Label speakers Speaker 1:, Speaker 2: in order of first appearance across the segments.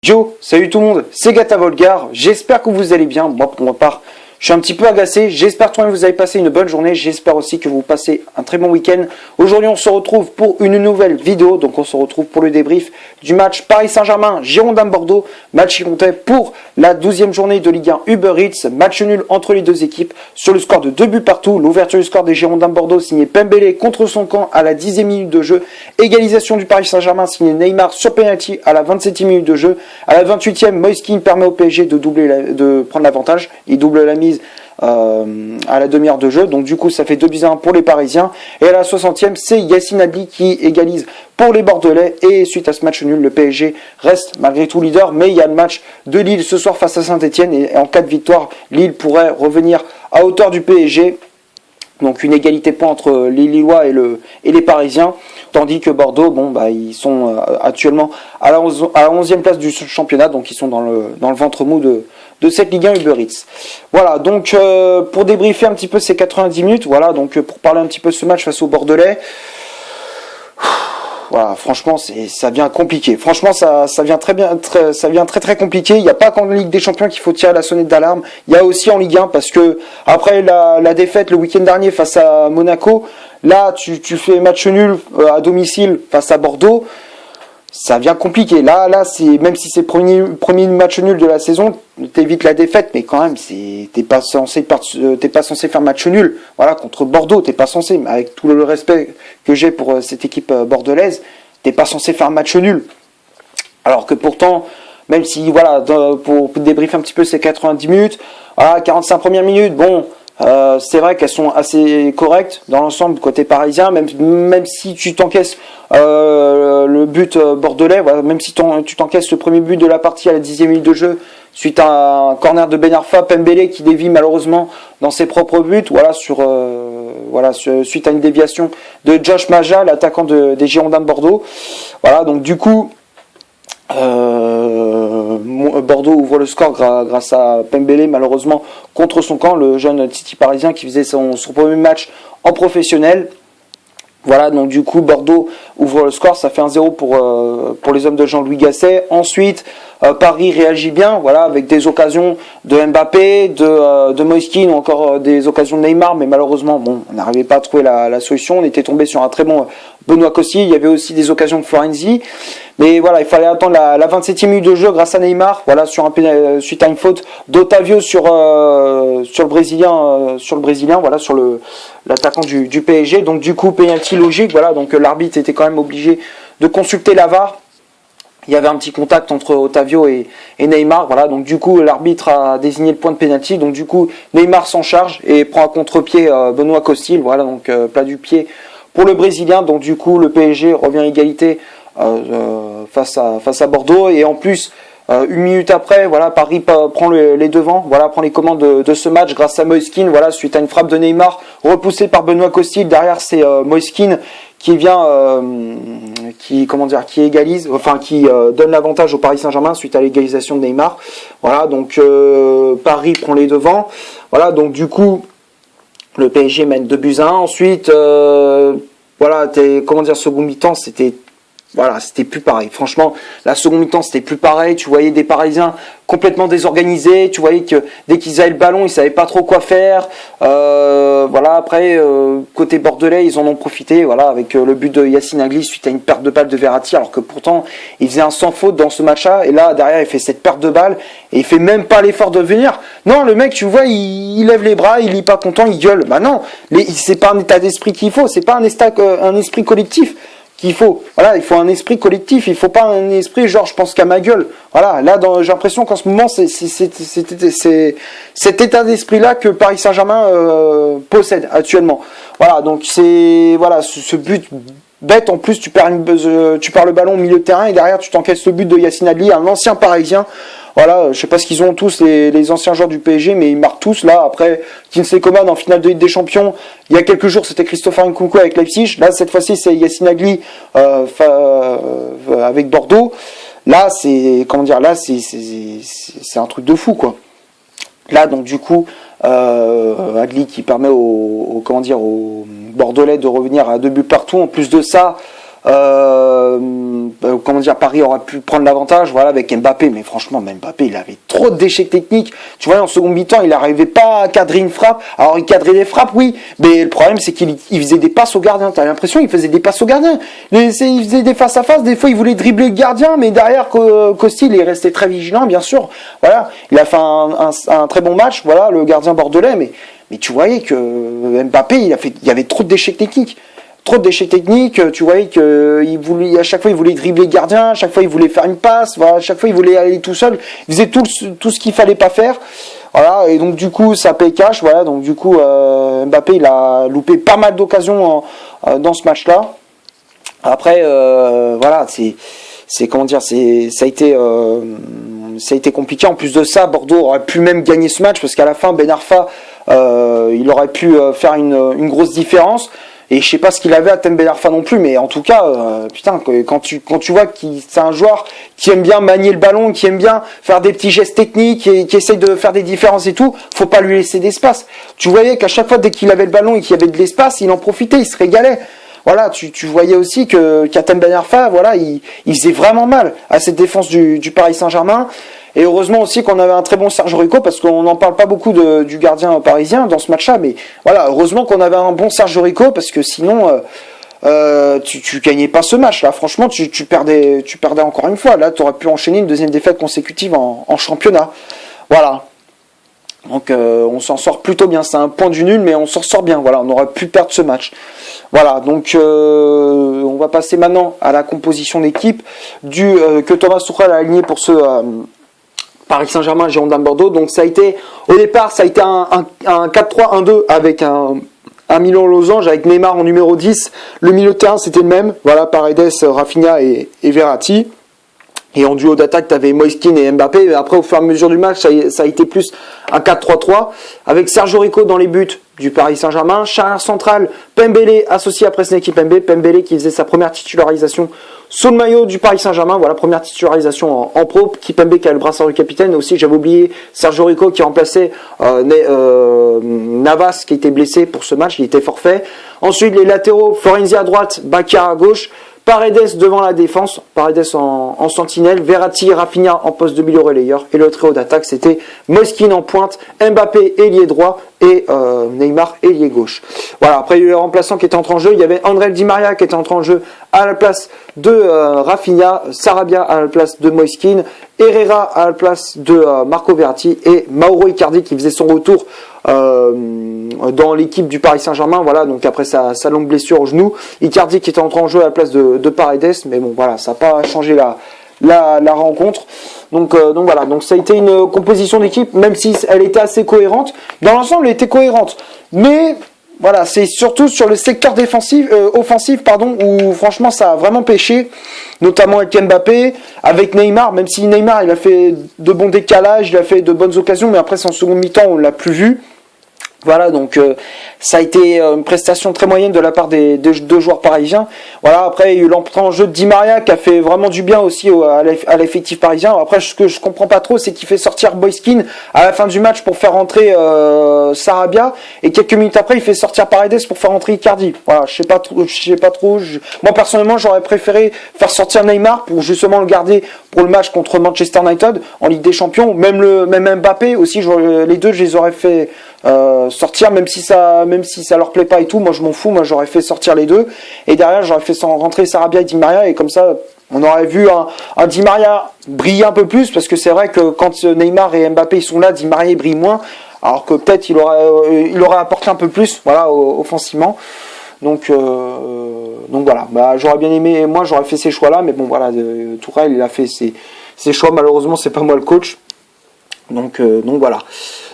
Speaker 1: Yo, salut tout le monde, c'est Gata Volgar, j'espère que vous allez bien. Moi pour ma part, je suis un petit peu agacé, j'espère que vous avez passé une bonne journée, j'espère aussi que vous passez un très bon week-end. Aujourd'hui on se retrouve pour une nouvelle vidéo, donc on se retrouve pour le débrief du match Paris Saint-Germain Girondins-Bordeaux, match qui comptait pour la 12e journée de Ligue 1 Uber Eats, match nul entre les deux équipes sur le score de 2 buts partout, l'ouverture du score des Girondins-Bordeaux signé Pembele contre son camp à la 10e minute de jeu, égalisation du Paris Saint-Germain signé Neymar sur penalty à la 27e minute de jeu, à la 28e Moise Kean permet au PSG de prendre l'avantage, il double la mise à la demi-heure de jeu, donc du coup ça fait 2-1 pour les Parisiens, et à la 60e c'est Yacine Adli qui égalise pour les Bordelais, et suite à ce match nul le PSG reste malgré tout leader, mais il y a le match de Lille ce soir face à Saint-Etienne, et en cas de victoire Lille pourrait revenir à hauteur du PSG. Donc une égalité de points entre les Lillois et les Parisiens, tandis que Bordeaux, ils sont actuellement à la 11e place du championnat, donc ils sont dans le ventre mou de cette Ligue 1 Uber Eats. Voilà, donc pour débriefer un petit peu ces 90 minutes, voilà, donc pour parler un petit peu de ce match face aux Bordelais, voilà, franchement, ça devient compliqué. Franchement, ça vient très compliqué. Il n'y a pas qu'en Ligue des Champions qu'il faut tirer la sonnette d'alarme. Il y a aussi en Ligue 1 parce que après la défaite le week-end dernier face à Monaco, là tu fais match nul à domicile face à Bordeaux. Ça devient compliqué. Là, même si c'est le premier match nul de la saison, t'évites la défaite, mais quand même, t'es pas censé faire match nul. Voilà, contre Bordeaux, t'es pas censé. Mais avec tout le respect que j'ai pour cette équipe bordelaise, t'es pas censé faire match nul. Alors que pourtant, même si, voilà, pour débriefer un petit peu ces 90 minutes, voilà, 45 premières minutes, bon. C'est vrai qu'elles sont assez correctes dans l'ensemble côté parisien, même si tu t'encaisses le but bordelais, voilà, même si tu t'encaisses le premier but de la partie à la 10e minute de jeu suite à un corner de Ben Arfa, Pembele qui dévie malheureusement dans ses propres buts, suite à une déviation de Josh Maja, l'attaquant des Girondins de Bordeaux. Voilà, donc du coup Bordeaux ouvre le score grâce à Pembele, malheureusement contre son camp, le jeune Titi parisien qui faisait son premier match en professionnel. Voilà, donc du coup Bordeaux ouvre le score, ça fait 1-0 pour les hommes de Jean-Louis Gasset. Ensuite Paris réagit bien, voilà, avec des occasions de Mbappé, de Moise Kean, ou encore des occasions de Neymar, mais malheureusement on n'arrivait pas à trouver la solution. On était tombé sur un très bon Benoît Costil. Il y avait aussi des occasions de Florenzi, mais voilà, il fallait attendre la 27e minute de jeu grâce à Neymar, voilà, suite à une faute d'Otavio sur le Brésilien, voilà, sur l'attaquant du PSG. Donc du coup penalty logique, voilà, donc l'arbitre était quand même obligé de consulter la VAR. Il y avait un petit contact entre Otavio et Neymar, voilà, donc du coup l'arbitre a désigné le point de pénalty, donc du coup Neymar s'en charge et prend à contre-pied Benoît Costil, voilà, donc plat du pied pour le Brésilien. Donc du coup le PSG revient à égalité face à Bordeaux, et en plus une minute après, voilà, Paris prend les devants, voilà, prend les commandes de ce match grâce à Moise Kean, voilà, suite à une frappe de Neymar repoussée par Benoît Costil. Derrière c'est Moise Kean qui vient qui égalise, enfin qui donne l'avantage au Paris Saint-Germain suite à l'égalisation de Neymar. Voilà, donc Paris prend les devants. Voilà, donc du coup le PSG mène 2-1. Ensuite seconde mi-temps, c'était plus pareil. Franchement, la seconde mi-temps, c'était plus pareil. Tu voyais des Parisiens complètement désorganisés. Tu voyais que dès qu'ils avaient le ballon, ils savaient pas trop quoi faire. Après, côté bordelais, ils en ont profité. Voilà, avec le but de Yacine Adli suite à une perte de balle de Verratti, alors que pourtant, il faisait un sans faute dans ce match-là. Et là, derrière, il fait cette perte de balle et il fait même pas l'effort de venir. Non, le mec, tu vois, il lève les bras, il est pas content, il gueule. Bah non, c'est pas un état d'esprit qu'il faut. C'est pas un esprit collectif qu'il faut. Voilà, il faut un esprit collectif, il faut pas un esprit genre je pense qu'à ma gueule. Voilà, là j'ai l'impression qu'en ce moment c'est cet état d'esprit là que Paris Saint-Germain possède actuellement. Voilà, donc ce but bête, en plus tu perds le ballon au milieu de terrain et derrière tu t'encaisses le but de Yacine Adli, un ancien Parisien. Voilà, je sais pas ce qu'ils ont tous les anciens joueurs du PSG, mais ils marquent tous là. Après, Kingsley Coman en finale de Ligue des Champions, il y a quelques jours c'était Christopher Nkunku avec Leipzig. Là cette fois-ci c'est Yacine Adli avec Bordeaux. Là c'est un truc de fou quoi. Là donc du coup Adli qui permet aux Bordelais de revenir à 2 buts partout. En plus de ça, Comment dire, Paris aurait pu prendre l'avantage, voilà, avec Mbappé, mais franchement, même Mbappé, il avait trop d'échecs techniques. Tu vois, en second mi-temps, il n'arrivait pas à cadrer une frappe. Alors, il cadrait des frappes, oui, mais le problème, c'est qu'il faisait des passes au gardien. T'as l'impression qu'il faisait des passes au gardien. Il faisait des face à face. Des fois, il voulait dribbler le gardien, mais derrière, Costil est resté très vigilant, bien sûr. Voilà, il a fait un très bon match. Voilà, le gardien bordelais, mais tu voyais que Mbappé, il y avait trop d'échecs techniques. Trop de déchets techniques, tu voyais à chaque fois il voulait dribbler le gardien, à chaque fois il voulait faire une passe, voilà, à chaque fois il voulait aller tout seul, il faisait tout ce qu'il fallait pas faire, voilà, et donc du coup ça paye cash, voilà, donc du coup Mbappé il a loupé pas mal d'occasions dans ce match-là. Après voilà, c'est comment dire, ça a été compliqué. En plus de ça, Bordeaux aurait pu même gagner ce match parce qu'à la fin Ben Arfa il aurait pu faire une grosse différence. Et je sais pas ce qu'il avait à Tem Ben Arfa non plus, mais en tout cas, putain, quand tu vois que c'est un joueur qui aime bien manier le ballon, qui aime bien faire des petits gestes techniques et qui essaye de faire des différences et tout, faut pas lui laisser d'espace. Tu voyais qu'à chaque fois dès qu'il avait le ballon et qu'il y avait de l'espace, il en profitait, il se régalait. Voilà, tu voyais aussi qu'à Tem Ben Arfa, voilà, il faisait vraiment mal à cette défense du Paris Saint-Germain. Et heureusement aussi qu'on avait un très bon Serge Aurico, parce qu'on n'en parle pas beaucoup du gardien parisien dans ce match-là, mais voilà, heureusement qu'on avait un bon Serge Aurico, parce que sinon tu gagnais pas ce match-là. Franchement, tu perdais encore une fois. Là, tu aurais pu enchaîner une deuxième défaite consécutive en championnat. Voilà. Donc on s'en sort plutôt bien. C'est un point du nul, mais on s'en sort bien. Voilà, on aurait pu perdre ce match. Voilà, donc on va passer maintenant à la composition d'équipe que Thomas Tuchel a aligné pour ce Paris Saint-Germain, Girondins de Bordeaux. Donc au départ, ça a été un 4-3-1-2 avec un Milan Losange avec Neymar en numéro 10. Le milieu de terrain, c'était le même. Voilà, Paredes, Rafinha et Verratti. Et en duo d'attaque, tu avais Moiskin et Mbappé. Après, au fur et à mesure du match, ça a été plus un 4-3-3 avec Serge Aurico dans les buts du Paris Saint-Germain. Charnière centrale, Pembele associé à Presnel Kimpembe. Pembele qui faisait sa première titularisation sous le maillot du Paris Saint-Germain. Voilà, première titularisation en pro. Kimpembe qui a le brassard du capitaine. Aussi, j'avais oublié Serge Aurico qui remplaçait Navas qui était blessé pour ce match. Il était forfait. Ensuite, les latéraux, Florenzi à droite, Bakar à gauche. Paredes devant la défense, Paredes en sentinelle, Verratti et Rafinha en poste de milieu relayeur, et le trio d'attaque c'était Moiskin en pointe, Mbappé ailier droit et Neymar ailier gauche. Voilà, après il y a eu les remplaçants qui étaient entrés en jeu, il y avait André Di Maria qui était entré en jeu à la place de Rafinha, Sarabia à la place de Moiskin, Herrera à la place de Marco Verratti et Mauro Icardi qui faisait son retour dans l'équipe du Paris Saint-Germain, voilà, donc après sa longue blessure au genou, Icardi qui était entré en jeu à la place de Paredes, mais bon voilà, ça n'a pas changé la rencontre. Donc voilà, donc ça a été une composition d'équipe, même si elle était assez cohérente. Dans l'ensemble, elle était cohérente, mais voilà, c'est surtout sur le secteur offensif, où franchement ça a vraiment pêché, notamment avec Mbappé, avec Neymar, même si Neymar il a fait de bons décalages, il a fait de bonnes occasions, mais après son second mi-temps on l'a plus vu. Voilà, donc ça a été une prestation très moyenne de la part des deux joueurs parisiens. Voilà, après il y a eu l'entrée en jeu de Di Maria qui a fait vraiment du bien aussi à l'effectif parisien. Après, ce que je comprends pas trop, c'est qu'il fait sortir Moiskin à la fin du match pour faire rentrer Sarabia, et quelques minutes après il fait sortir Paredes pour faire rentrer Icardi. Voilà, je sais pas trop. Moi personnellement, j'aurais préféré faire sortir Neymar pour justement le garder pour le match contre Manchester United en Ligue des Champions. Même Mbappé aussi, les deux je les aurais fait sortir, même si ça leur plaît pas et tout, moi je m'en fous, moi j'aurais fait sortir les deux, et derrière j'aurais fait rentrer Sarabia et Di Maria, et comme ça on aurait vu un Di Maria briller un peu plus, parce que c'est vrai que quand Neymar et Mbappé ils sont là, Di Maria brille moins, alors que peut-être il aurait apporté un peu plus, voilà, offensivement. Donc voilà, j'aurais bien aimé, moi j'aurais fait ces choix là, mais bon voilà, Tuchel il a fait ses choix, malheureusement c'est pas moi le coach. Donc voilà.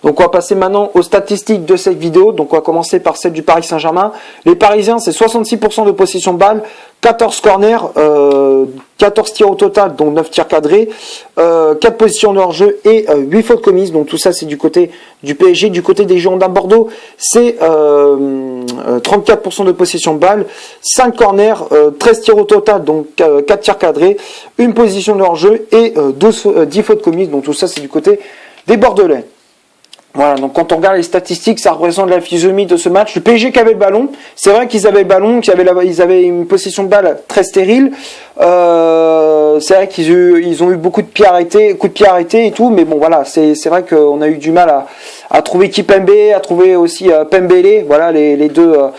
Speaker 1: Donc on va passer maintenant aux statistiques de cette vidéo. Donc on va commencer par celle du Paris Saint-Germain. Les Parisiens, c'est 66% de possession de balle, 14 corners, 14 tirs au total, dont 9 tirs cadrés, 4 positions de hors-jeu et 8 fautes commises. Donc tout ça c'est du côté du PSG. Du côté des Girondins de Bordeaux, c'est 34% de possession de balle, 5 corners, 13 tirs au total, donc 4 tirs cadrés, une position de hors-jeu et 10 fautes commises. Donc tout ça c'est du côté des Bordelais. Voilà, donc quand on regarde les statistiques, ça représente la physionomie de ce match. Le PSG qui avait le ballon, c'est vrai qu'ils avaient le ballon, ils avaient une possession de balle très stérile. C'est vrai qu'ils ont eu beaucoup de pieds arrêtés et tout, mais bon voilà, c'est vrai qu'on a eu du mal à trouver Kipembe, à trouver aussi Pembele, voilà les deux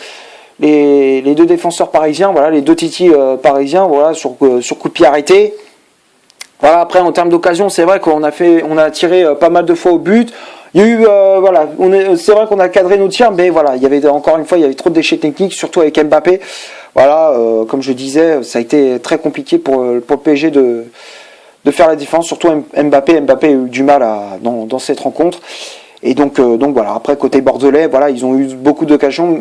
Speaker 1: défenseurs parisiens, voilà les deux titis parisiens, voilà sur coup de pied arrêté. Voilà, après en termes d'occasion, c'est vrai qu'on a tiré pas mal de fois au but. Il y a eu voilà, c'est vrai qu'on a cadré nos tirs, mais voilà, il y avait trop de déchets techniques, surtout avec Mbappé. Voilà, comme je disais, ça a été très compliqué pour le PSG de faire la différence, surtout Mbappé. Mbappé a eu du mal dans cette rencontre. Et donc voilà, après côté bordelais, voilà, ils ont eu beaucoup d'occasions,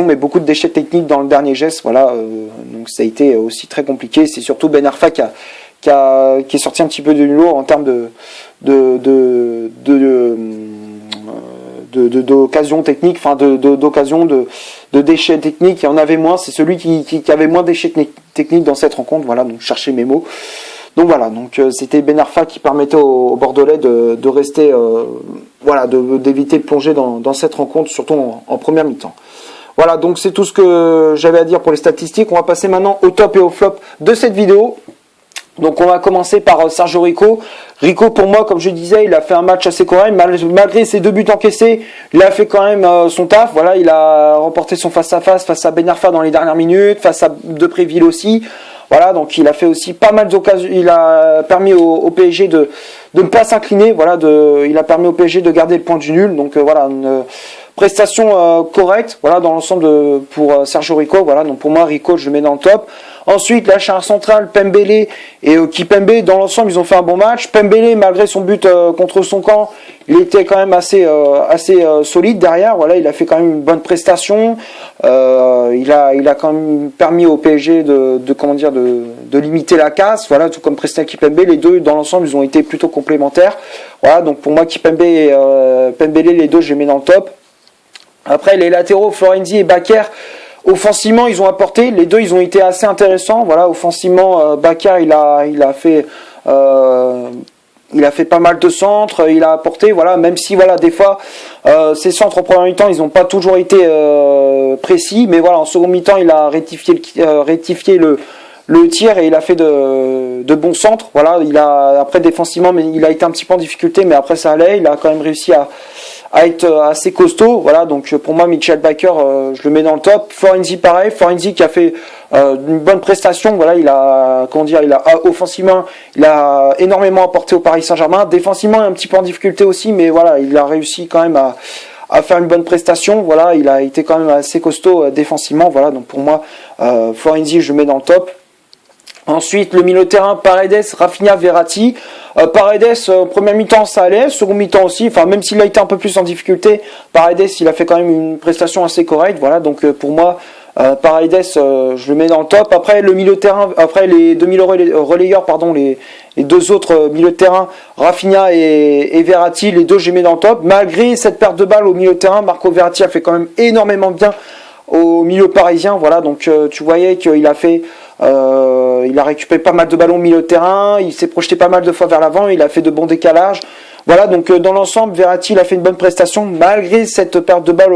Speaker 1: mais beaucoup de déchets techniques dans le dernier geste. Voilà, donc ça a été aussi très compliqué. C'est surtout Ben Arfa qui est sorti un petit peu du lot en termes d'occasion technique, enfin d'occasion de déchets techniques. Il y en avait moins, c'est celui qui avait moins de déchets techniques dans cette rencontre. Voilà, donc chercher mes mots. Donc voilà, donc c'était Ben Arfa qui permettait aux Bordelais de rester, voilà, d'éviter de plonger dans cette rencontre, surtout en première mi-temps. Voilà, donc c'est tout ce que j'avais à dire pour les statistiques. On va passer maintenant au top et au flop de cette vidéo. Donc on va commencer par Sergio Rico. Rico, pour moi, comme je disais, il a fait un match assez correct. Malgré ses 2 buts encaissés, il a fait quand même son taf. Voilà, il a remporté son face-à-face face à Ben Arfa dans les dernières minutes, face à Depréville aussi. Voilà, donc il a fait aussi pas mal d'occasions. Il a permis au PSG de ne pas s'incliner. Voilà, il a permis au PSG de garder le point du nul. Donc voilà, une prestation correcte. Voilà, dans l'ensemble pour Sergio Rico. Voilà, donc pour moi, Rico, je le mets dans le top. Ensuite, la charge centrale, Pembele et Kipembe, dans l'ensemble, ils ont fait un bon match. Pembele, malgré son but contre son camp, il était quand même assez solide derrière. Voilà, il a fait quand même une bonne prestation. Il a quand même permis au PSG de limiter la casse. Voilà, tout comme Presnel Kipembe, les deux dans l'ensemble, ils ont été plutôt complémentaires. Voilà, donc pour moi, Kipembe et Pembele, les deux, je les mets dans le top. Après, les latéraux, Florenzi et Bakker. Offensivement, ils ont apporté, les deux, ils ont été assez intéressants. Voilà, offensivement, Bakker, il a fait pas mal de centres, il a apporté. Voilà, même si voilà, des fois, ces centres en première mi-temps, ils n'ont pas toujours été précis, mais voilà, en second mi-temps, il a rectifié le tir et il a fait de bons centres. Voilà, après défensivement, mais il a été un petit peu en difficulté, mais après ça allait. Il a quand même réussi à être assez costaud. Voilà, donc pour moi, Michael Bakker, je le mets dans le top. Florenzi, pareil. Florenzi qui a fait une bonne prestation. Voilà, offensivement, il a énormément apporté au Paris Saint-Germain. Défensivement, il est un petit peu en difficulté aussi, mais voilà, il a réussi quand même à faire une bonne prestation. Voilà, il a été quand même assez costaud défensivement. Voilà, donc pour moi, Florenzi, je le mets dans le top. Ensuite, le milieu de terrain, Paredes, Rafinha, Verratti. Paredes, première mi-temps, ça allait. Second mi-temps aussi. Enfin, même s'il a été un peu plus en difficulté, Paredes, il a fait quand même une prestation assez correcte. Voilà, donc pour moi, Paredes, je le mets dans le top. Après, le milieu de terrain, après les 2000 relayeurs, pardon, les deux autres milieux de terrain, Rafinha et Verratti, les deux, je les mets dans le top. Malgré cette perte de balle au milieu de terrain, Marco Verratti a fait quand même énormément bien au milieu parisien. Voilà, donc tu voyais qu'il il a récupéré pas mal de ballons au milieu de terrain, il s'est projeté pas mal de fois vers l'avant, il a fait de bons décalages. Voilà, donc dans l'ensemble, Verratti, il a fait une bonne prestation malgré cette perte de balle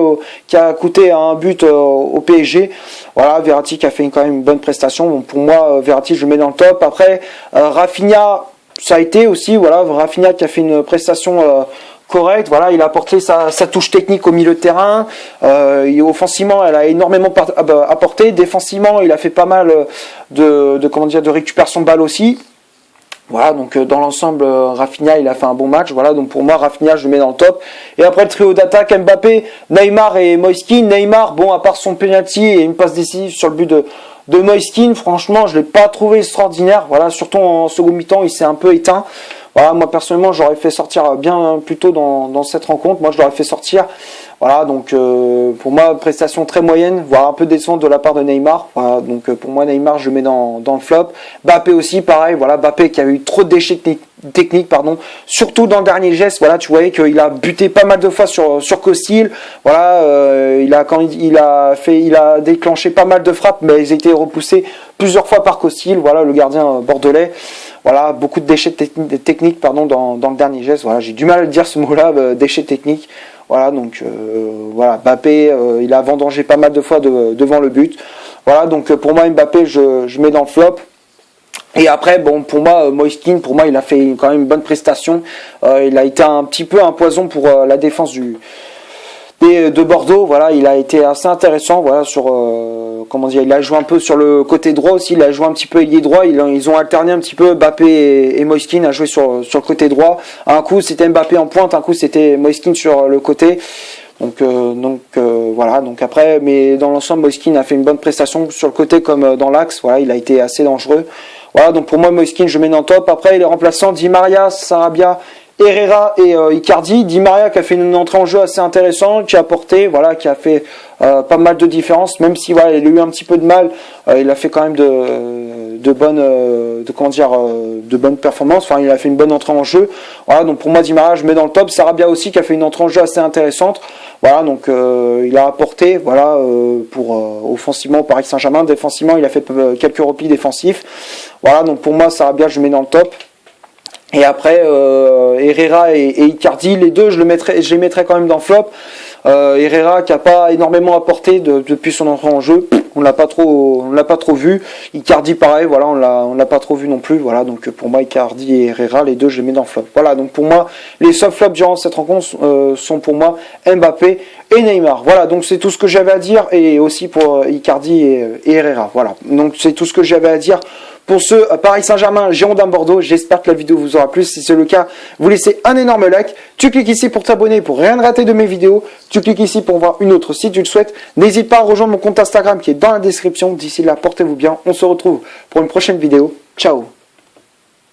Speaker 1: qui a coûté un but au PSG. Voilà, Verratti qui a fait quand même une bonne prestation. Bon, pour moi, Verratti, je le mets dans le top. Après, Rafinha, ça a été aussi, voilà, Rafinha qui a fait une prestation correct, voilà, il a apporté sa touche technique au milieu de terrain. Offensivement, elle a énormément apporté. Défensivement, il a fait pas mal de récupération de balle aussi. Voilà, donc dans l'ensemble, Rafinha, il a fait un bon match. Voilà, donc pour moi, Rafinha, je le mets dans le top. Et après le trio d'attaque, Mbappé, Neymar et Moiskin. Neymar, bon, à part son penalty et une passe décisive sur le but de Moiskin, franchement, je l'ai pas trouvé extraordinaire. Voilà, surtout en second mi-temps, il s'est un peu éteint. Voilà, moi personnellement, j'aurais fait sortir bien plus tôt dans cette rencontre. Moi, je l'aurais fait sortir. Voilà, donc pour moi, prestation très moyenne, voire un peu décevante de la part de Neymar. Voilà, donc pour moi, Neymar, je le mets dans le flop. Mbappé aussi, pareil. Voilà, Mbappé qui a eu trop de déchets techniques, pardon. Surtout dans le dernier geste. Voilà, tu voyais qu'il a buté pas mal de fois sur Costil. Voilà, il a déclenché pas mal de frappes, mais ils étaient repoussés plusieurs fois par Costil. Voilà, le gardien bordelais. Voilà, beaucoup de déchets techniques pardon, dans le dernier geste. Voilà, j'ai du mal à dire ce mot-là, déchets techniques. Voilà, donc voilà, Mbappé, il a vendangé pas mal de fois devant le but. Voilà, donc pour moi, Mbappé, je mets dans le flop. Et après, bon, pour moi, Moise Kean, pour moi, il a fait quand même une bonne prestation. Il a été un petit peu un poison pour la défense de Bordeaux. Voilà, il a été assez intéressant. Voilà, sur comment dire, il a joué un peu sur le côté droit aussi. Il a joué un petit peu ailier droit. Ils ont alterné un petit peu. Mbappé et Moise Kean a joué sur le côté droit. Un coup, c'était Mbappé en pointe. Un coup, c'était Moise Kean sur le côté. Donc voilà. Donc après, mais dans l'ensemble, Moise Kean a fait une bonne prestation sur le côté comme dans l'axe. Voilà, il a été assez dangereux. Voilà, donc pour moi, Moise Kean, je mets dans le top. Après, les remplaçants, Di Maria, Sarabia, Herrera et Icardi. Di Maria qui a fait une entrée en jeu assez intéressante, qui a apporté, voilà, qui a fait pas mal de différence, même si voilà, il a eu un petit peu de mal, il a fait quand même de bonnes performances. Enfin, il a fait une bonne entrée en jeu. Voilà, donc pour moi, Di Maria, je mets dans le top. Sarabia aussi qui a fait une entrée en jeu assez intéressante. Voilà, donc il a apporté, voilà, pour offensivement au Paris Saint-Germain. Défensivement, il a fait quelques replis défensifs. Voilà, donc pour moi, Sarabia, je mets dans le top. Et après, Herrera et Icardi, les deux, je les mettrais quand même dans le flop. Herrera qui a pas énormément apporté depuis son entrée en jeu, on l'a pas trop vu. Icardi pareil, voilà, on l'a pas trop vu non plus. Voilà, donc pour moi Icardi et Herrera, les deux, je les mets dans le flop. Voilà, donc pour moi, les soft flops durant cette rencontre sont pour moi Mbappé et Neymar. Voilà, donc c'est tout ce que j'avais à dire, et aussi pour Icardi et Herrera. Voilà, donc c'est tout ce que j'avais à dire. Pour ce Paris Saint-Germain, Girondins Bordeaux, j'espère que la vidéo vous aura plu. Si c'est le cas, vous laissez un énorme like. Tu cliques ici pour t'abonner, pour rien rater de mes vidéos. Tu cliques ici pour voir une autre si tu le souhaites. N'hésite pas à rejoindre mon compte Instagram qui est dans la description. D'ici là, portez-vous bien. On se retrouve pour une prochaine vidéo. Ciao.